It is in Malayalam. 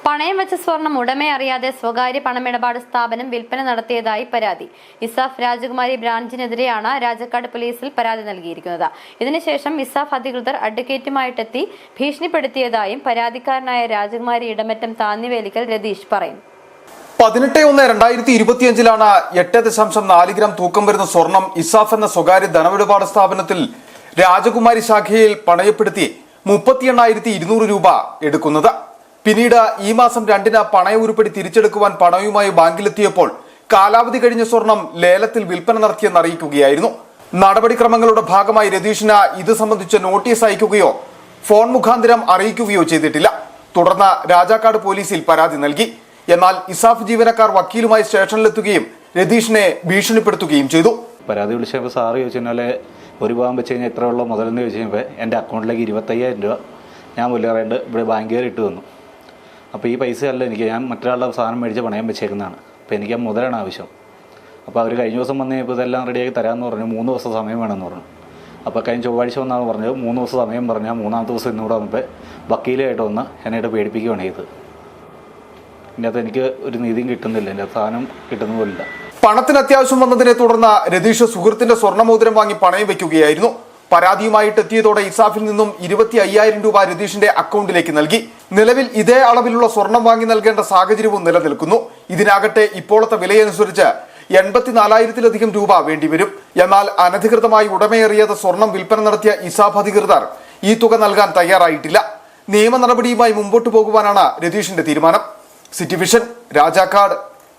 പണയം വെച്ച സ്വർണം ഉടമയെ അറിയാതെ സ്വകാര്യ പണമിടപാട് സ്ഥാപനം വിൽപ്പന നടത്തിയതായി പരാതി. ഇസാഫ് രാജകുമാരി ബ്രാഞ്ചിനെതിരെയാണ് രാജാക്കാട് പോലീസിൽ പരാതി നൽകിയിരിക്കുന്നത്. ഇതിനുശേഷം ഇസാഫ് അധികൃതർ അഡ്വക്കേറ്റുമായിട്ടെത്തി ഭീഷണിപ്പെടുത്തിയതായും പരാതിക്കാരനായ രാജകുമാരി ഇടമറ്റം താന്നിവേലിക്കൽ രതീഷ് പറയുന്നു. 18/1/2025 8.4 ഗ്രാം തൂക്കം വരുന്ന സ്വർണം ഇസാഫ് എന്ന സ്വകാര്യ ധനമിടപാട് സ്ഥാപനത്തിൽ രാജകുമാരി ശാഖയിൽ പണയപ്പെടുത്തി 38,200 രൂപ എടുക്കുന്നത്. പിന്നീട് ഈ മാസം 2-ന് പണയ ഉരുപ്പടി തിരിച്ചെടുക്കുവാൻ പണവുമായി ബാങ്കിലെത്തിയപ്പോൾ കാലാവധി കഴിഞ്ഞ സ്വർണം ലേലത്തിൽ വിൽപ്പന നടത്തിയെന്ന് അറിയിക്കുകയായിരുന്നു. നടപടിക്രമങ്ങളുടെ ഭാഗമായി രതീഷിന് ഇത് സംബന്ധിച്ച് നോട്ടീസ് അയക്കുകയോ ഫോൺ മുഖാന്തരം അറിയിക്കുകയോ ചെയ്തിട്ടില്ല. തുടർന്ന് രാജാക്കാട് പോലീസിൽ പരാതി നൽകി. എന്നാൽ ഇസാഫ് ജീവനക്കാർ വക്കീലുമായി സ്റ്റേഷനിലെത്തുകയും രതീഷിനെ ഭീഷണിപ്പെടുത്തുകയും ചെയ്തു. പരാതി വിളിച്ചപ്പോൾ സാറ് ചോദിച്ചാൽ ഒരു ഭാഗം വെച്ച് കഴിഞ്ഞാൽ എത്ര ഉള്ള മുതലെന്ന് ചോദിച്ചു കഴിയുമ്പോൾ എൻ്റെ അക്കൗണ്ടിലേക്ക് 25,000 രൂപ ഞാൻ മുല്ലേറേണ്ട ഇവിടെ ബാങ്കുകാർ ഇട്ട് തന്നു. അപ്പോൾ ഈ പൈസ അല്ല എനിക്ക്, ഞാൻ മറ്റൊരാളുടെ സാധനം മേടിച്ച് പണയം വെച്ചേക്കുന്നതാണ്. അപ്പോൾ എനിക്ക് ആ മുതലാണ് ആവശ്യം. അപ്പോൾ അവർ കഴിഞ്ഞ ദിവസം വന്ന് ഇപ്പോൾ ഇതെല്ലാം റെഡിയാക്കി തരാമെന്ന് പറഞ്ഞു. 3 ദിവസം സമയം വേണമെന്ന് പറഞ്ഞു. അപ്പോൾ കഴിഞ്ഞ ചൊവ്വാഴ്ച വന്നാണ് പറഞ്ഞത് 3 ദിവസം സമയം പറഞ്ഞാൽ 3-ാമത്തെ ദിവസം ഇന്നിവിടെ വന്നപ്പോൾ വക്കീലായിട്ട് വന്ന് എന്നെ പേടിപ്പിക്കുകയാണ് ചെയ്തത്. ഇതിനകത്ത് എനിക്ക് ഒരു നീതിയും കിട്ടുന്നില്ല, എൻ്റെ സാധനം കിട്ടുന്ന പോലില്ല. പണത്തിന് അത്യാവശ്യം വന്നതിനെ തുടർന്ന് രതീഷ് സുഹൃത്തിന്റെ സ്വർണ്ണമോതിരം വാങ്ങി പണയം വെക്കുകയായിരുന്നു. പരാതിയുമായിട്ട് എത്തിയതോടെ ഇസാഫിൽ നിന്നും 25,000 രൂപ രതീഷിന്റെ അക്കൗണ്ടിലേക്ക് നൽകി. നിലവിൽ ഇതേ അളവിലുള്ള സ്വർണം വാങ്ങി നൽകേണ്ട സാഹചര്യവും നിലനിൽക്കുന്നു. ഇതിനാകട്ടെ ഇപ്പോഴത്തെ വിലയനുസരിച്ച് 84,000-ലധികം രൂപ വേണ്ടിവരും. എന്നാൽ അനധികൃതമായി ഉടമയേറിയത് സ്വർണം വിൽപ്പന നടത്തിയ ഇസാഫ് അധികൃതർ ഈ തുക നൽകാൻ തയ്യാറായിട്ടില്ല. നിയമ നടപടിയുമായി മുമ്പോട്ടു പോകുവാനാണ് രതീഷിന്റെ തീരുമാനം. City vision, Rajakkad.